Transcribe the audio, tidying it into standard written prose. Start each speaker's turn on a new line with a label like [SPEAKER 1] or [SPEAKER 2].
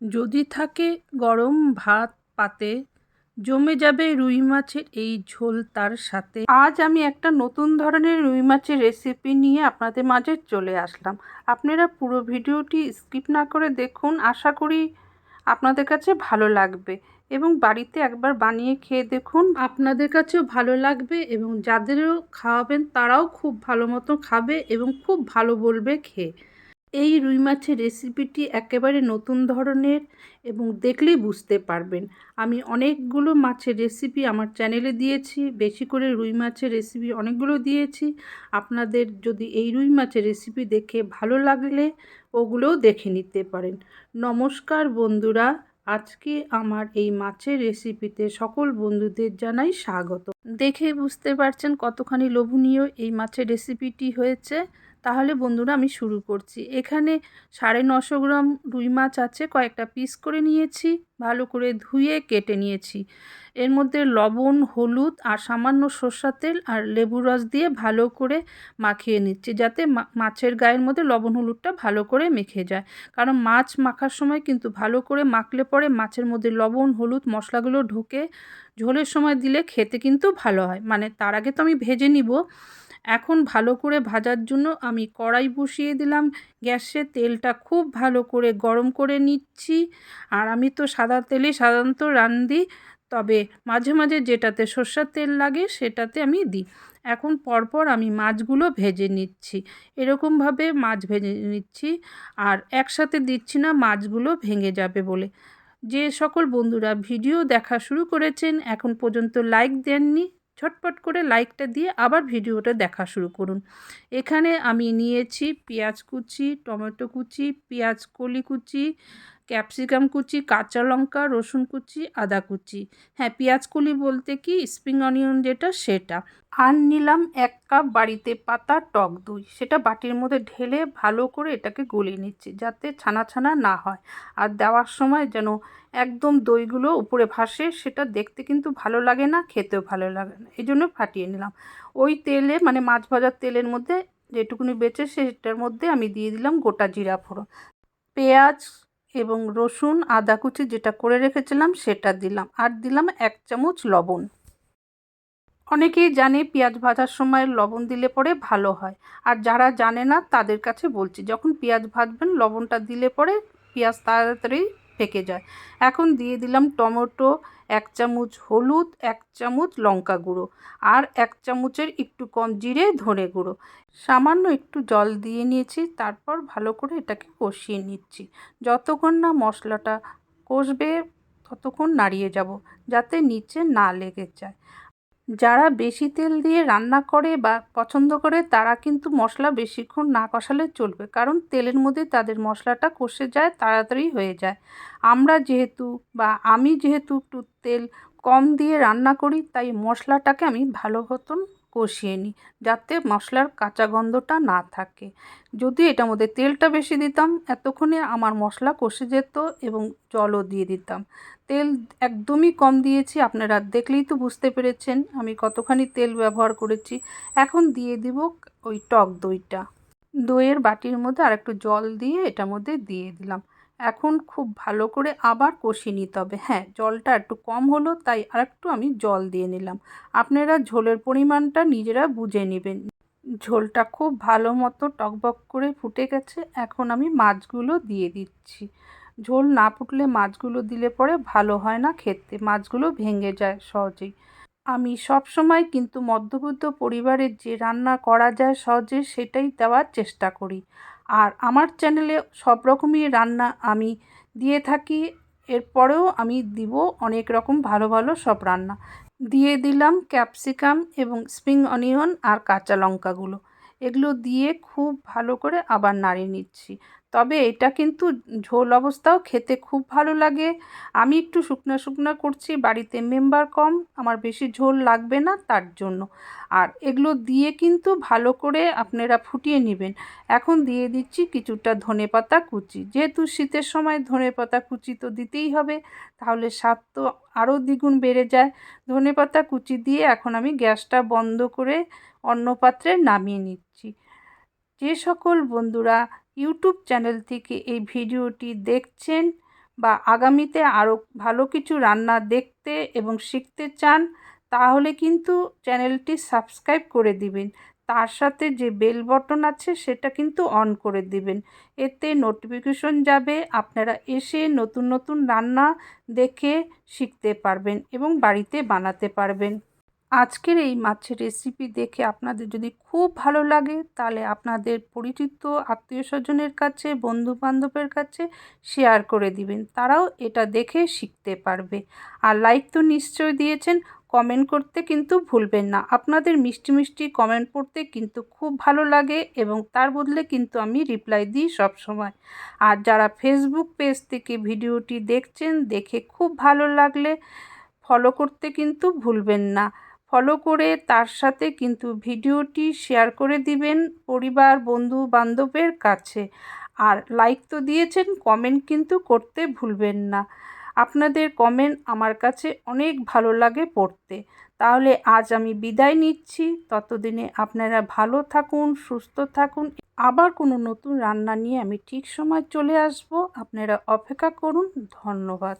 [SPEAKER 1] যদি থাকে গরম ভাত পাতে, জমে যাবে রুই মাছের এই ঝোল তার সাথে। আজ আমি একটা নতুন ধরনের রুই মাছের রেসিপি নিয়ে আপনাদের মাঝে চলে আসলাম। আপনারা পুরো ভিডিওটি স্কিপ না করে দেখুন, আশা করি আপনাদের কাছে ভালো লাগবে এবং বাড়িতে একবার বানিয়ে খেয়ে দেখুন, আপনাদের কাছেও ভালো লাগবে এবং যাদেরও খাওয়াবেন তারাও খুব ভালো মতো খাবে এবং খুব ভালো বলবে খেয়ে। এই রুই মাছের রেসিপিটি একেবারে নতুন ধরনের এবং দেখলেই বুঝতে পারবেন। আমি অনেকগুলো মাছের রেসিপি আমার চ্যানেলে দিয়েছি, বেশি করে রুই মাছের রেসিপি অনেকগুলো দিয়েছি। আপনাদের যদি এই রুই মাছের রেসিপি দেখে ভালো লাগলে ওগুলোও দেখে নিতে পারেন। নমস্কার বন্ধুরা, আজকে আমার এই মাছের রেসিপিতে সকল বন্ধুদের জানাই স্বাগত। দেখে বুঝতে পারছেন কতখানি লোভনীয় এই মাছের রেসিপিটি হয়েছে। তাহলে বন্ধুরা আমি শুরু করছি। এখানে 950 গ্রাম রুই মাছ আছে, কয়েকটা পিস করে নিয়েছি, ভালো করে ধুয়ে কেটে নিয়েছি। এর মধ্যে লবণ, হলুদ আর সামান্য সরষের তেল আর লেবুর রস দিয়ে ভালো করে মাখিয়ে নিচ্ছি, যাতে মাছের গায়ের মধ্যে লবণ হলুদটা ভালো করে মেখে যায়। কারণ মাছ মাখার সময় কিন্তু ভালো করে মাখলে পরে মাছের মধ্যে লবণ হলুদ মশলাগুলো ঢোকে, ঝোলের সময় দিলে খেতে কিন্তু ভালো হয়। মানে তার আগে তো আমি ভেজে নিব। এখন ভালো করে ভাজার জন্য আমি কড়াই বসিয়ে দিলাম গ্যাসে, তেলটা খুব ভালো করে গরম করে নিচ্ছি। আর আমি তো সাদা তেলেই সাধারণত রান্ধি, তবে মাঝে মাঝে যেটাতে সর্ষের তেল লাগে সেটাতে আমি দিই। এখন পরপর আমি মাছগুলো ভেজে নিচ্ছি, এরকমভাবে মাছ ভেজে নিচ্ছি। আর একসাথে দিচ্ছি না, মাছগুলো ভেঙে যাবে বলে। যে সকল বন্ধুরা ভিডিও দেখা শুরু করেছেন এখন পর্যন্ত লাইক দেননি, ঝটপট করে লাইকটা দিয়ে আবার ভিডিওটা দেখা শুরু করুন। এখানে আমি নিয়েছি পেঁয়াজ কুচি, টমেটো কুচি, পেঁয়াজ কলি কুচি, ক্যাপসিকাম কুচি, কাঁচা লঙ্কা, রসুন কুচি, আদা কুচি। হ্যাঁ, পেঁয়াজ কলি বলতে কি স্প্রিং অনিয়ন যেটা সেটা। আর নিলাম 1 কাপ বাড়িতে পাতা টক দই, সেটা বাটির মধ্যে ঢেলে ভালো করে এটাকে গলিয়ে নিচ্ছি, যাতে ছানা ছানা না হয়। আর দেওয়ার সময় যেন একদম দইগুলো উপরে ভাসে, সেটা দেখতে কিন্তু ভালো লাগে না, খেতেও ভালো লাগে না, এই জন্য ফাটিয়ে নিলাম। ওই তেলে মানে মাছ ভাজার তেলের মধ্যে যেটুকুনি বেঁচে সেটার মধ্যে আমি দিয়ে দিলাম গোটা জিরা ফোড়ন, পেঁয়াজ এবং রসুন আদা কুচি যেটা করে রেখেছিলাম সেটা দিলাম, আর দিলাম 1 চামচ লবণ। অনেকেই জানে পেঁয়াজ ভাজার সময় লবণ দিলে পরে ভালো হয়, আর যারা জানে না তাদের কাছে বলছি, যখন পেঁয়াজ ভাজবেন লবণটা দিলে পরে পেঁয়াজ তাড়াতাড়ি পেকে যায়। এখন দিয়ে দিলাম টমেটো, 1 চামচ হলুদ, 1 চামচ লঙ্কা গুঁড়ো, আর 1 চামচের একটু কম জিরে ধনে গুঁড়ো, সামান্য একটু জল দিয়ে নিয়েছি। তারপর ভালো করে এটাকে কষিয়ে নিচ্ছি, যতক্ষণ না মশলাটা কষবে ততক্ষণ নাড়িয়ে যাব, যাতে নিচে না লেগে যায়। যারা বেশি তেল দিয়ে রান্না করে বা পছন্দ করে তারা কিন্তু মশলা বেশিক্ষণ না কষালে চলবে, কারণ তেলের মধ্যে তাদের মশলাটা কষে যায়, তাড়াতাড়ি হয়ে যায়। আমরা যেহেতু বা আমি যেহেতু একটু তেল কম দিয়ে রান্না করি, তাই মশলাটাকে আমি ভালো মতন কষিয়ে নিই, যাতে মশলার কাঁচা গন্ধটা না থাকে। যদি এটার মধ্যে তেলটা বেশি দিতাম এতক্ষণে আমার মশলা কষে যেত এবং জলও দিয়ে দিতাম। তেল একদমই কম দিয়েছি, আপনারা দেখলেই তো বুঝতে পেরেছেন আমি কতখানি তেল ব্যবহার করেছি। এখন দিয়ে দিব ওই টক দইটা, দইয়ের বাটির মধ্যে আর একটু জল দিয়ে এটার মধ্যে দিয়ে দিলাম। এখন খুব ভালো করে আবার কষিয়ে নিতে হবে। হ্যাঁ, জলটা একটু কম হলো তাই আরেকটু আমি জল দিয়ে নিলাম। আপনারা ঝোলের পরিমাণটা নিজেরা বুঝে নেবেন। ঝোলটা খুব ভালো মতো টকবক করে ফুটে গেছে, এখন আমি মাছগুলো দিয়ে দিচ্ছি। ঝোল না ফুটলে মাছগুলো দিলে পরে ভালো হয় না খেতে, মাছগুলো ভেঙে যায় সহজেই। আমি সব সময় কিন্তু মধ্যবিত্ত পরিবারের যে রান্না করা যায় সহজে সেটাই দেওয়ার চেষ্টা করি। আর আমার চ্যানেলে সব রকমই রান্না আমি দিয়ে থাকি, এরপরেও আমি দিব অনেক রকম ভালো ভালো সব রান্না। দিয়ে দিলাম ক্যাপসিকাম এবং স্প্রিং অনিয়ন আর কাঁচা লঙ্কাগুলো, এগুলো দিয়ে খুব ভালো করে আবার নাড়িয়ে নিচ্ছি। তবে এটা কিন্তু ঝোল অবস্থাও খেতে খুব ভালো লাগে। আমি একটু শুকনো শুকনো করছি, বাড়িতে মেম্বার কম, আমার বেশি ঝোল লাগবে না তার জন্য। আর এগুলো দিয়ে কিন্তু ভালো করে আপনারা ফুটিয়ে নেবেন। এখন দিয়ে দিচ্ছি কিছুটা ধনেপাতা কুচি, যেহেতু শীতের সময় ধনেপাতা কুচি তো দিতেই হবে, তাহলে স্বাদ তো আরও দ্বিগুণ বেড়ে যায়। ধনেপাতা কুচি দিয়ে এখন আমি গ্যাসটা বন্ধ করে অন্য পাত্রে নামিয়ে নিচ্ছি। যে সকল বন্ধুরা ইউটিউব চ্যানেল থেকে এই ভিডিওটি দেখছেন বা আগামীতে আরও ভালো কিছু রান্না দেখতে এবং শিখতে চান, তাহলে কিন্তু চ্যানেলটি সাবস্ক্রাইব করে দিবেন। তার সাথে যে বেল বটন আছে সেটা কিন্তু অন করে দিবেন। এতে নোটিফিকেশন যাবে, আপনারা এসে নতুন নতুন রান্না দেখে শিখতে পারবেন এবং বাড়িতে বানাতে পারবেন। আজকের এই মাছের রেসিপি দেখে আপনাদের যদি খুব ভালো লাগে, তাহলে আপনাদের পরিচিত আত্মীয়স্বজনের কাছে, বন্ধুবান্ধবের কাছে শেয়ার করে দিবেন। তারাও এটা দেখে শিখতে পারবে। আর লাইক তো নিশ্চয়ই দিয়েছেন, কমেন্ট করতে কিন্তু ভুলবেন না। আপনাদের মিষ্টি মিষ্টি কমেন্ট পড়তে কিন্তু খুব ভালো লাগে এবং তার বদলে কিন্তু আমি রিপ্লাই দিই সবসময়। আর যারা ফেসবুক পেজ থেকে ভিডিওটি দেখছেন, দেখে খুব ভালো লাগলে ফলো করতে কিন্তু ভুলবেন না। ফলো করে তার সাথে কিন্তু ভিডিওটি শেয়ার করে দিবেন পরিবার, বন্ধু বান্ধবের কাছে। আর লাইক তো দিয়েছেন, কমেন্ট কিন্তু করতে ভুলবেন না। আপনাদের কমেন্ট আমার কাছে অনেক ভালো লাগে পড়তে। তাহলে আজ আমি বিদায় নিচ্ছি। ততদিনে আপনারা ভালো থাকুন, সুস্থ থাকুন। আবার কোনো নতুন রান্না নিয়ে আমি ঠিক সময় চলে আসব। আপনারা অপেক্ষা করুন। ধন্যবাদ।